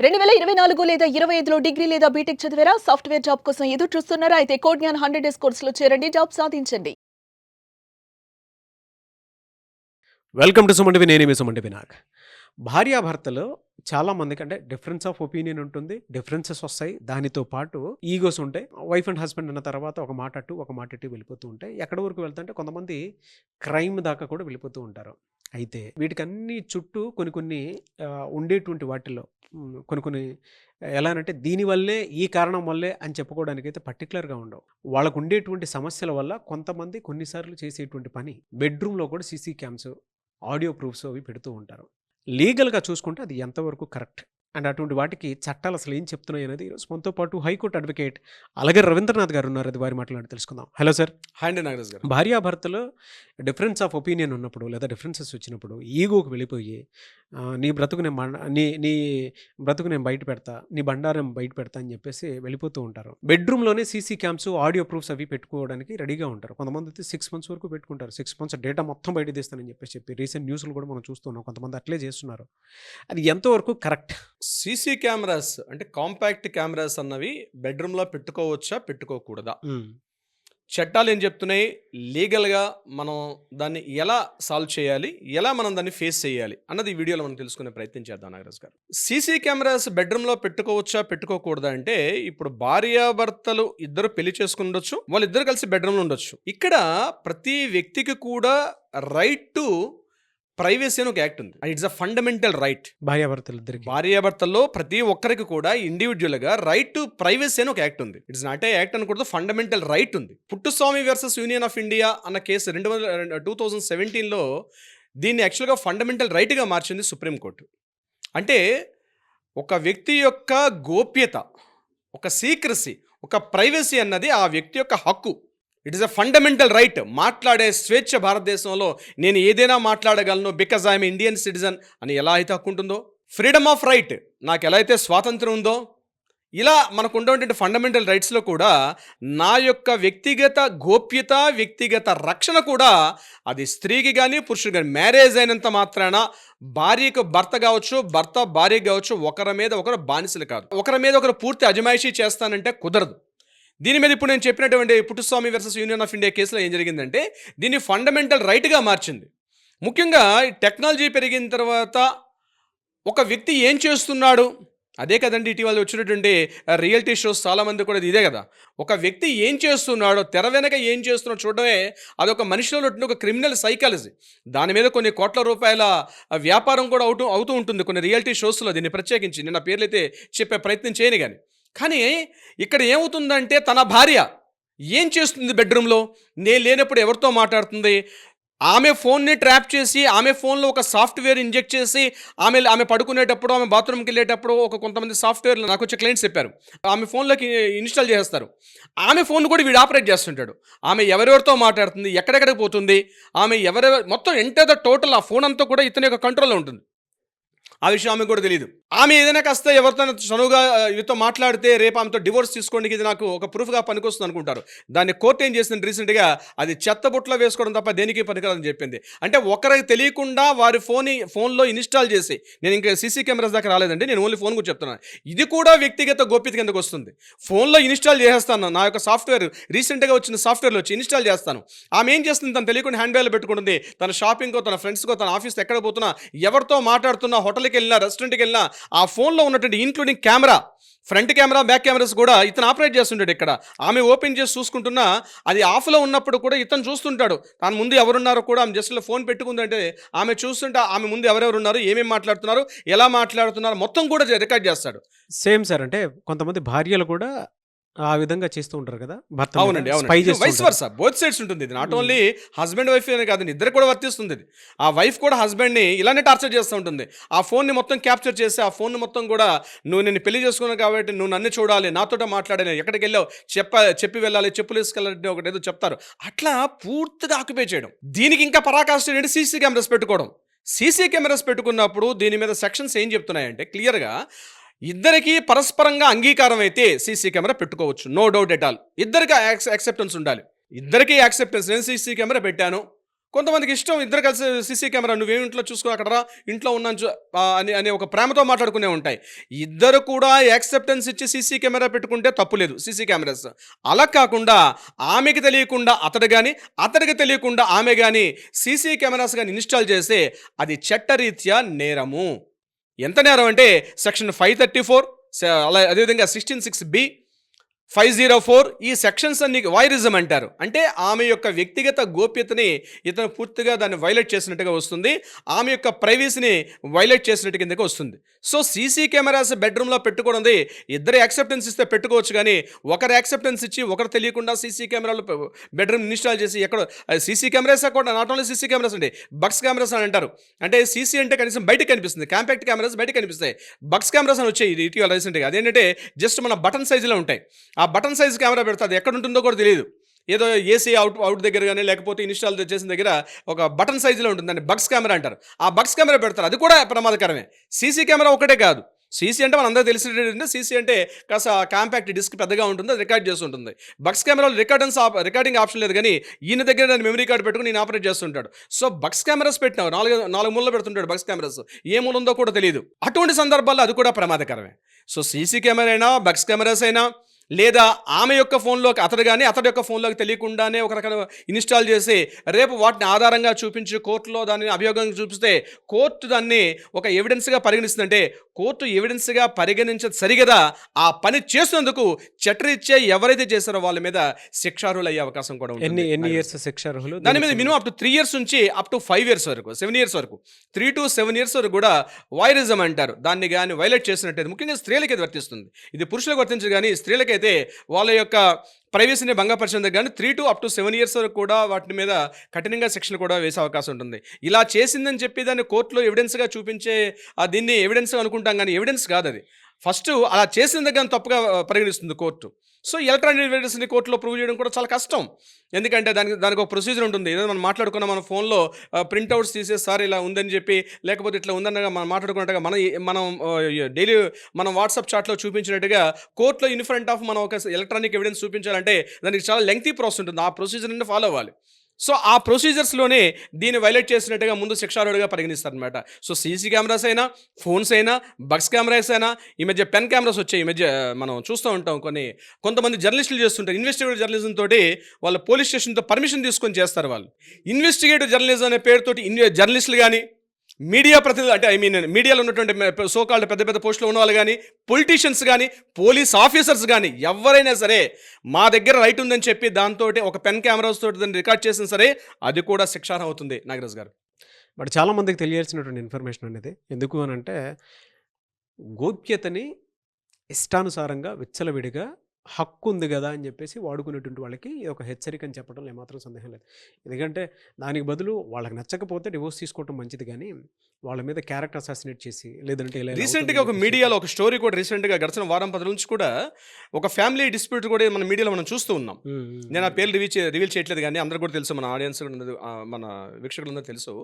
2024 లేదా 25లో డిగ్రీ లేదా బీటెక్ చదివారా? సాఫ్ట్‌వేర్ జాబ్ కోసం ఎదురు చూస్తున్నారా? అయితే కోడ్ జ్ఞాన్ 100 డేస్ కోర్సులో చేరండి. జాబ్ సాధించండి. Welcome to Suman TV. నేనే మీ సుమన్ టీవీ నాగ్. భార్యాభర్తలు చాలా మందికి అంటే డిఫరెన్స్ ఆఫ్ ఒపీనియన్ ఉంటుంది. డిఫరెన్సెస్ వస్తాయి. దానితో పాటు ఈగోస్ ఉంటాయి. వైఫ్ అండ్ హస్బెండ్ అన్న తర్వాత ఒక మాట అటు, ఒక మాట ఇటు వెళ్ళిపోతూ ఉంటాయి. ఎక్కడి వరకు వెళ్తుంటే కొంతమంది క్రైమ్ దాకా కూడా వెళ్ళిపోతూ ఉంటారు. అయితే వీటికన్నీ చుట్టూ కొన్ని కొన్ని ఉండేటువంటి వాటిల్లో కొన్ని కొన్ని ఎలా అంటే దీనివల్లే ఈ కారణం వల్లే అని చెప్పుకోవడానికైతే పర్టికులర్గా ఉండవు. వాళ్ళకు ఉండేటువంటి సమస్యల వల్ల కొంతమంది కొన్నిసార్లు చేసేటువంటి పని బెడ్రూమ్లో కూడా సీసీ క్యామ్స్, ఆడియో ప్రూఫ్స్ అవి పెడుతూ ఉంటారు. లీగల్‌గా చూసుకుంటే అది ఎంతవరకు కరెక్ట్? అండ్ అటువంటి వాటికి చట్టాలు అసలు ఏం చెప్తున్నాయి అనేది ఈరోజు మనతో పాటు హైకోర్టు అడ్వకేట్ అలగర్ రవీంద్రనాథ్ గారు ఉన్నారు. అది వారి మాట్లాడి తెలుసుకుందాం. Hello sir. హాయ్ అండి నాగరాజ్ గారు. భార్యాభర్తలు డిఫరెన్స్ ఆఫ్ ఒపీనియన్ ఉన్నప్పుడు లేదా డిఫరెన్సెస్ వచ్చినప్పుడు ఈగోకి వెళ్ళిపోయి నీ బ్రతుకు నేను నీ బ్రతుకు నేను బయట పెడతా, నీ బండారం బయట పెడతా అని చెప్పేసి వెళ్ళిపోతూ ఉంటారు. బెడ్రూమ్లోనే సీసీ క్యామ్స్, ఆడియో ప్రూఫ్స్ అవి పెట్టుకోవడానికి రెడీగా ఉంటారు. కొంతమంది అయితే 6 months వరకు పెట్టుకుంటారు. 6 months డేటా మొత్తం బయట తీస్తానని చెప్పి రీసెంట్ న్యూస్లు కూడా మనం చూస్తున్నాం. కొంతమంది అట్లే చేస్తున్నారు. అది ఎంతవరకు కరెక్ట్? సీసీ కెమెరాస్ అంటే కాంపాక్ట్ కెమెరాస్ అన్నవి బెడ్రూమ్లో పెట్టుకోవచ్చా, పెట్టుకోకూడదా? చట్టాలు ఏం చెప్తున్నాయి? లీగల్గా మనం దాన్ని ఎలా సాల్వ్ చేయాలి, ఎలా మనం దాన్ని ఫేస్ చేయాలి అన్నది ఈ వీడియోలో మనం తెలుసుకునే ప్రయత్నం చేద్దాం నాగరాజ్ గారు. సీసీ కెమెరాస్ బెడ్రూమ్లో పెట్టుకోవచ్చా, పెట్టుకోకూడదా అంటే ఇప్పుడు భార్యాభర్తలు ఇద్దరు పెళ్లి చేసుకుని ఉండొచ్చు, వాళ్ళిద్దరు కలిసి బెడ్రూమ్లో ఉండొచ్చు. ఇక్కడ ప్రతి వ్యక్తికి కూడా రైట్ టు ప్రైవసీ అని ఒక యాక్ట్ ఉంది. It's a fundamental right. భార్యాభర్తల్లో ప్రతి ఒక్కరికి కూడా ఇండివిజువల్గా రైట్ టు ప్రైవసీ అని ఒక యాక్ట్ ఉంది. ఇట్స్ నాట్ ఏ యాక్ట్ అనకూడదు, ఫండమెంటల్ రైట్ ఉంది. Puttaswamy versus union of India అన్న కేసు 2017లో దీన్ని యాక్చువల్గా ఫండమెంటల్ రైట్గా మార్చింది సుప్రీంకోర్టు. అంటే ఒక వ్యక్తి యొక్క గోప్యత, ఒక సీక్రసీ, ఒక ప్రైవసీ అన్నది ఆ వ్యక్తి యొక్క హక్కు. It is a fundamental right. మాట్లాడే స్వేచ్ఛ భారతదేశంలో నేను ఏదైనా మాట్లాడగలను బికాజ్ ఐఎమ్ ఇండియన్ సిటిజన్ అని ఎలా అయితే హక్కు ఉంటుందో, ఫ్రీడమ్ ఆఫ్ రైట్ నాకు ఎలా అయితే స్వాతంత్రం ఉందో, ఇలా మనకు ఉండేటువంటి ఫండమెంటల్ రైట్స్లో కూడా నా యొక్క వ్యక్తిగత గోప్యత, వ్యక్తిగత రక్షణ కూడా అది స్త్రీకి కానీ పురుషుడు కానీ మ్యారేజ్ అయినంత మాత్రాన భార్యకు భర్త కావచ్చు, భర్త భార్య కావచ్చు, ఒకరి మీద ఒకరు బానిసలు కాదు. ఒకరి మీద ఒకరు పూర్తి అజమాయిషీ చేస్తానంటే కుదరదు. దీని మీద ఇప్పుడు నేను చెప్పినటువంటి Puttaswamy versus union of India కేసులో ఏం జరిగిందంటే దీన్ని ఫండమెంటల్ రైట్గా మార్చింది. ముఖ్యంగా టెక్నాలజీ పెరిగిన తర్వాత ఒక వ్యక్తి ఏం చేస్తున్నాడు, అదే కదండి ఇటీవల వచ్చినటువంటి రియాలిటీ షోస్ చాలామంది కూడా ఇదే కదా. ఒక వ్యక్తి ఏం చేస్తున్నాడో, తెర వెనక ఏం చేస్తున్నాడో చూడడమే అదొక మనిషిలో ఉన్నటువంటి ఒక క్రిమినల్ సైకాలజీ. దాని మీద కొన్ని కోట్ల రూపాయల వ్యాపారం కూడా అవుతూ ఉంటుంది కొన్ని రియాలిటీ షోస్లో. దీన్ని ప్రత్యేకించి నేను పేర్లు అయితే చెప్పే ప్రయత్నం చేయను. కానీ ఇక్కడ ఏమవుతుందంటే తన భార్య ఏం చేస్తుంది బెడ్రూమ్లో, నేను లేనప్పుడు ఎవరితో మాట్లాడుతుంది, ఆమె ఫోన్ని ట్రాప్ చేసి ఆమె ఫోన్లో ఒక సాఫ్ట్వేర్ ఇంజెక్ట్ చేసి ఆమె పడుకునేటప్పుడు, ఆమె బాత్రూమ్కి వెళ్ళేటప్పుడు కొంతమంది సాఫ్ట్వేర్లు నాకు వచ్చే క్లయింట్స్ చెప్పారు, ఆమె ఫోన్లోకి ఇన్స్టాల్ చేస్తారు. ఆమె ఫోన్ కూడా వీడు ఆపరేట్ చేస్తుంటాడు. ఆమె ఎవరెవరితో మాట్లాడుతుంది, ఎక్కడెక్కడికి పోతుంది, ఆమె మొత్తం ఎంటర్ ద టోటల్ ఆ ఫోన్ అంతా కూడా ఇతని యొక్క కంట్రోల్లో ఉంటుంది. ఆ విషయం ఆమెకు కూడా తెలియదు. ఆమె ఏదైనా కాస్త ఎవరితో చనువుగా వీటితో మాట్లాడితే రేపు ఆమెతో డివోర్స్ తీసుకోండి, ఇది నాకు ఒక ప్రూఫ్గా పనికొస్తుంది అనుకుంటారు. దాన్ని కోర్టు ఏం చేసింది రీసెంట్గా, అది చెత్తబుట్లో వేసుకోవడం తప్ప దేనికి పనికిరాదని చెప్పింది. అంటే ఒకరికి తెలియకుండా వారి ఫోన్లో ఇన్స్టాల్ చేసి, నేను ఇంకా సీసీ కెమెరాస్ దాకా రాలేదండి, నేను ఓన్లీ ఫోన్ కూడా చెప్తున్నాను, ఇది కూడా వ్యక్తిగత గోప్యత కిందకు వస్తుంది. ఫోన్లో ఇన్స్టాల్ చేసేస్తాను, నా యొక్క సాఫ్ట్వేర్ రీసెంట్గా వచ్చిన సాఫ్ట్వేర్లో వచ్చి ఇన్స్టాల్ చేస్తాను. ఆమె ఏం చేస్తుంది, తను తెలియకుండా హ్యాండ్ బ్యాగ్లో పెట్టుకుంటుంది. తన షాపింగ్కో, తన ఫ్రెండ్స్కో, తన ఆఫీస్కి ఎక్కడ పోతున్నా, ఎవరితో మాట్లాడుతున్నా, హోటల్కి వెళ్ళినా, రెస్టారెంట్కి వెళ్ళినా ఆ ఫోన్లో ఉన్నటువంటి including camera, front camera, back cameras కూడా ఇతను ఆపరేట్ చేస్తుంటాడు. ఇక్కడ ఆమె ఓపెన్ చేసి చూసుకుంటున్నా అది ఆఫ్లో ఉన్నప్పుడు కూడా ఇతను చూస్తుంటాడు. తాను ముందు ఎవరున్నారో కూడా ఆమె జస్ట్ ఫోన్ పెట్టుకుందంటే ఆమె చూస్తుంటే ఆమె ముందు ఎవరెవరు ఉన్నారు, ఏమేమి మాట్లాడుతున్నారు, ఎలా మాట్లాడుతున్నారు మొత్తం కూడా రికార్డ్ చేస్తాడు. Same sir. అంటే కొంతమంది భార్యలు కూడా ఆ విధంగా చేస్తూ ఉంటారు కదా. అవునండి, వైస్ వర్సా, బోత్ సైడ్స్ ఉంటుంది. ఇది నాట్ ఓన్లీ హస్బెండ్ వైఫ్ అనే కాదండి, ఇద్దరు కూడా వర్తిస్తుంది. ఇది ఆ వైఫ్ కూడా హస్బెండ్ని ఇలానే టార్చర్ చేస్తూ ఉంటుంది. ఆ ఫోన్ని మొత్తం క్యాప్చర్ చేసి ఆ ఫోన్ మొత్తం కూడా నువ్వు నేను పెళ్లి చేసుకున్నావు కాబట్టి నువ్వు నన్ను చూడాలి, నాతో మాట్లాడాలి, ఎక్కడికి వెళ్ళావు చెప్పి వెళ్ళాలి, చెప్పులు వేసుకెళ్ళాలి, ఒకటి ఏదో చెప్తారు. అట్లా పూర్తిగా ఆక్యుపై చేయడం. దీనికి ఇంకా పరాకాష్ట ఏంటంటే సీసీ కెమెరాస్ పెట్టుకోవడం. సీసీ కెమెరాస్ పెట్టుకున్నప్పుడు దీని మీద సెక్షన్స్ ఏం చెప్తున్నాయంటే క్లియర్గా ఇద్దరికి పరస్పరంగా అంగీకారం అయితే సీసీ కెమెరా పెట్టుకోవచ్చు, నో డౌట్ ఎట్ ఆల్. ఇద్దరికి యాక్సెప్టెన్స్ ఉండాలి. ఇద్దరికి యాక్సెప్టెన్స్, నేను సీసీ కెమెరా పెట్టాను, కొంతమందికి ఇష్టం ఇద్దరు కలిసి సీసీ కెమెరా నువ్వేం ఇంట్లో చూసుకో అక్కడ రా ఇంట్లో ఉన్నాను అని అని ఒక ప్రేమతో మాట్లాడుకునే ఉంటాయి. ఇద్దరు కూడా యాక్సెప్టెన్స్ ఇచ్చి సీసీ కెమెరా పెట్టుకుంటే తప్పు లేదు సీసీ కెమెరాస్. అలా కాకుండా ఆమెకి తెలియకుండా అతడు కానీ అతడికి తెలియకుండా ఆమె కానీ సీసీ కెమెరాస్ కానీ ఇన్స్టాల్ చేస్తే అది చట్టరీత్యా నేరము. ఎంత నేరం అంటే సెక్షన్ 534 అలా అదేవిధంగా 16(6)B 504 ఈ సెక్షన్స్ అన్ని వైరిజం అంటారు. అంటే ఆమె యొక్క వ్యక్తిగత గోప్యతని ఇతను పూర్తిగా దాన్ని వైలేట్ చేసినట్టుగా వస్తుంది, ఆమె యొక్క ప్రైవసీని వైలేట్ చేసినట్టు కిందకి వస్తుంది. సో సీసీ కెమెరాస్ బెడ్రూమ్లో పెట్టుకోవడం ఇద్దరు యాక్సెప్టెన్స్ ఇస్తే పెట్టుకోవచ్చు, కానీ ఒకరు యాక్సెప్టెన్స్ ఇచ్చి ఒకరు తెలియకుండా సీసీ కెమెరాలు బెడ్రూమ్ ఇన్స్టాల్ చేసి ఎక్కడ సీసీ కెమెరాస్ కూడా నాట్ ఓన్లీ సీసీ కెమెరాస్ అండి, బక్స్ కెమెరాస్ అని అంటారు. అంటే సీసీ అంటే కనీసం బయటకు కనిపిస్తుంది, కాంపాక్ట్ కెమెరాస్ బయటకు కనిపిస్తాయి, బక్స్ కెమెరాస్ అని వచ్చాయి ఇటీవల రీసెంట్గా. అదేంటంటే జస్ట్ మన బటన్ సైజులో ఉంటాయి, ఆ బటన్ సైజ్ కెమెరా పెడుతుంది, ఎక్కడ ఉంటుందో కూడా తెలియదు, ఏదో ఏసీ అవుట్ దగ్గర కానీ లేకపోతే ఇన్స్టాల్ చేసిన దగ్గర ఒక బటన్ సైజులో ఉంటుంది, దాన్ని బక్స్ కెమెరా అంటారు. ఆ బక్స్ కెమెరా పెడతారు, అది కూడా ప్రమాదకరమే. సీసీ కెమెరా ఒకటే కాదు, సీసీ అంటే మన అందరూ తెలిసినట్టు సీసీ అంటే కాస్త కాంపాక్ట్ డిస్క్ పెద్దగా ఉంటుంది, అది రికార్డ్ చేస్తుంటుంది. బక్స్ కెమెరాలో రికార్డింగ్ ఆప్షన్ లేదు, కానీ ఈయన దగ్గర నేను మెమరీ కార్డు పెట్టుకుని నేను ఆపరేట్ చేస్తుంటాడు. సో బక్స్ కెమెరాస్ పెట్టినావు, నాలుగు మూలలో పెడుతుంటాడు బక్స్ కెమెరాస్, ఏ మూల ఉందో కూడా తెలియదు. అటువంటి సందర్భాల్లో అది కూడా ప్రమాదకరమే. సో సీసీ కెమెరా అయినా బక్స్ కెమెరాస్ అయినా లేదా ఆమె యొక్క ఫోన్లోకి అతడు కానీ అతడి యొక్క ఫోన్లోకి తెలియకుండానే ఒక రకమైన ఇన్స్టాల్ చేసి రేపు వాటిని ఆధారంగా చూపించి కోర్టులో దాన్ని అభియోగంగా చూపిస్తే కోర్టు దాన్ని ఒక ఎవిడెన్స్గా పరిగణిస్తుందంటే కోర్టు ఎవిడెన్స్గా పరిగణించదు సరిగదా, ఆ పని చేసినందుకు చట్టరీత్యా ఎవరైతే చేశారో వాళ్ళ మీద శిక్షార్హులు అయ్యే అవకాశం కూడా ఉంటుంది. ఎన్ని ఇయర్స్ శిక్షార్హులు? దాని మీద మినిమం అప్ టు 3 years నుంచి అప్ టు 5 years వరకు, 7 years వరకు, 3 to 7 years వరకు కూడా వైరిజం అంటారు. దాన్ని కానీ వైలేట్ చేసినట్టయితే ముఖ్యంగా స్త్రీలకి ఇది వర్తిస్తుంది. ఇది పురుషులకు వర్తించదు, కానీ స్త్రీలకైతే వాళ్ళ యొక్క ప్రైవసీని భంగపరిచేందుకు కానీ 3 to up to 7 years వరకు కూడా వాటి మీద కఠినంగా శిక్షలు కూడా వేసే అవకాశం ఉంటుంది. ఇలా చేసిందని చెప్పి దాన్ని కోర్టులో ఎవిడెన్స్గా చూపించే దీన్ని ఎవిడెన్స్ అనుకుంటాం, కానీ ఎవిడెన్స్ కాదు అది. ఫస్ట్ అలా చేసిన దగ్గర తప్పుగా పరిగణిస్తుంది కోర్టు. సో ఎలక్ట్రానిక్ ఎవిడెన్స్ని కోర్టులో ప్రూవ్ చేయడం కూడా చాలా కష్టం, ఎందుకంటే దానికి ఒక ప్రొసీజర్ ఉంటుంది. ఏదో మనం మాట్లాడుకున్న మన ఫోన్లో ప్రింట్అవుట్స్ తీసేసి సార్ ఇలా ఉందని చెప్పి, లేకపోతే ఇట్లా ఉందన్నగా మనం మాట్లాడుకున్నట్టుగా మనం డైలీ మనం వాట్సాప్ చాట్లో చూపించినట్టుగా కోర్టులో ఇన్ ఫ్రంట్ ఆఫ్ మనం ఒక ఎలక్ట్రానిక్ ఎవిడెన్స్ చూపించాలంటే దానికి చాలా లెంగ్తీ ప్రాసెస్ ఉంటుంది, ఆ ప్రొసీజర్ని ఫాలో అవ్వాలి. సో ఆ ప్రొసీజర్స్లోనే దీన్ని వైలేట్ చేసినట్టుగా ముందు శిక్షార్హుడిగా పరిగణిస్తారనమాట. సో సీసీ కెమెరాస్ అయినా, ఫోన్స్ అయినా, బక్స్ కెమెరాస్ అయినా, ఈ మధ్య పెన్ కెమెరాస్ వచ్చాయి. ఈ మధ్య మనం చూస్తూ ఉంటాం, కొంతమంది జర్నలిస్టులు చేస్తుంటారు. ఇన్వెస్టిగేటివ్ జర్నలిజం తోటి వాళ్ళు పోలీస్ స్టేషన్తో పర్మిషన్ తీసుకొని చేస్తారు. వాళ్ళు ఇన్వెస్టిగేటివ్ జర్నలిజం అనే పేరుతోటి జర్నలిస్టులు కానీ, మీడియా ప్రతినిధులు అంటే మీడియాలో ఉన్నటువంటి సోకాల్డ్ పెద్ద పెద్ద పోస్టులో ఉన్న వాళ్ళు కానీ, పొలిటీషియన్స్ కానీ, పోలీస్ ఆఫీసర్స్ కానీ ఎవరైనా సరే మా దగ్గర రైట్ ఉందని చెప్పి దాంతో ఒక పెన్ కెమెరాస్ తోటి దాన్ని రికార్డ్ చేసినా సరే అది కూడా శిక్షార్హం అవుతుంది. నాగరాజ్ గారు, బట్ చాలామందికి తెలియాల్సినటువంటి ఇన్ఫర్మేషన్ అనేది ఎందుకు అని అంటే, గోప్యతని ఇష్టానుసారంగా విచ్చలవిడిగా హక్కు ఉంది కదా అని చెప్పేసి వాడుకునేటువంటి వాళ్ళకి ఇది ఒక హెచ్చరిక అని చెప్పడంలో ఏమాత్రం సందేహం లేదు. ఎందుకంటే దానికి బదులు వాళ్ళకి నచ్చకపోతే డివోర్స్ తీసుకోవడం మంచిది, కానీ వాళ్ళ మీద క్యారెక్టర్ అసాసినేట్ చేసి లేదంటే రీసెంట్గా ఒక మీడియాలో ఒక స్టోరీ కూడా రీసెంట్గా గడిచిన వారం 10 నుంచి కూడా ఒక ఫ్యామిలీ డిస్ప్యూట్ కూడా మన మీడియాలో మనం చూస్తూ ఉన్నాం. నేను ఆ పేర్లు రివీల్ చేయట్లేదు, కానీ అందరూ కూడా తెలుసు, మన ఆడియన్స్ మన వీక్షకులందరూ తెలుసు.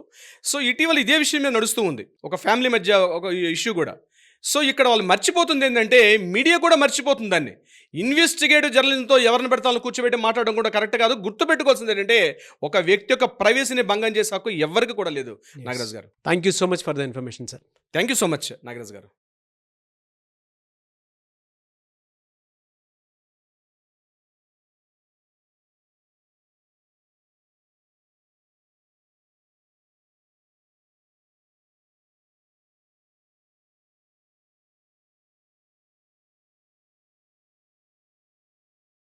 సో ఇటీవల ఇదే విషయం మీద నడుస్తూ ఉంది, ఒక ఫ్యామిలీ మధ్య ఒక ఇష్యూ కూడా. సో ఇక్కడ వాళ్ళు మర్చిపోతుంది ఏంటంటే, మీడియా కూడా మర్చిపోతుంది దాన్ని. ఇన్వెస్టిగేటివ్ జర్నలిజంతో ఎవరిని పెడతాను కూర్చోబెట్టి మాట్లాడడం కూడా కరెక్ట్ కాదు. గుర్తుపెట్టుకోవాల్సింది ఏంటంటే, ఒక వ్యక్తి యొక్క ప్రైవసీని భంగం చేసే హక్కు ఎవరికి కూడా లేదు. నాగరాజ్ గారు, thank you so much for the information sir. Thank you so much Nagaraj గారు.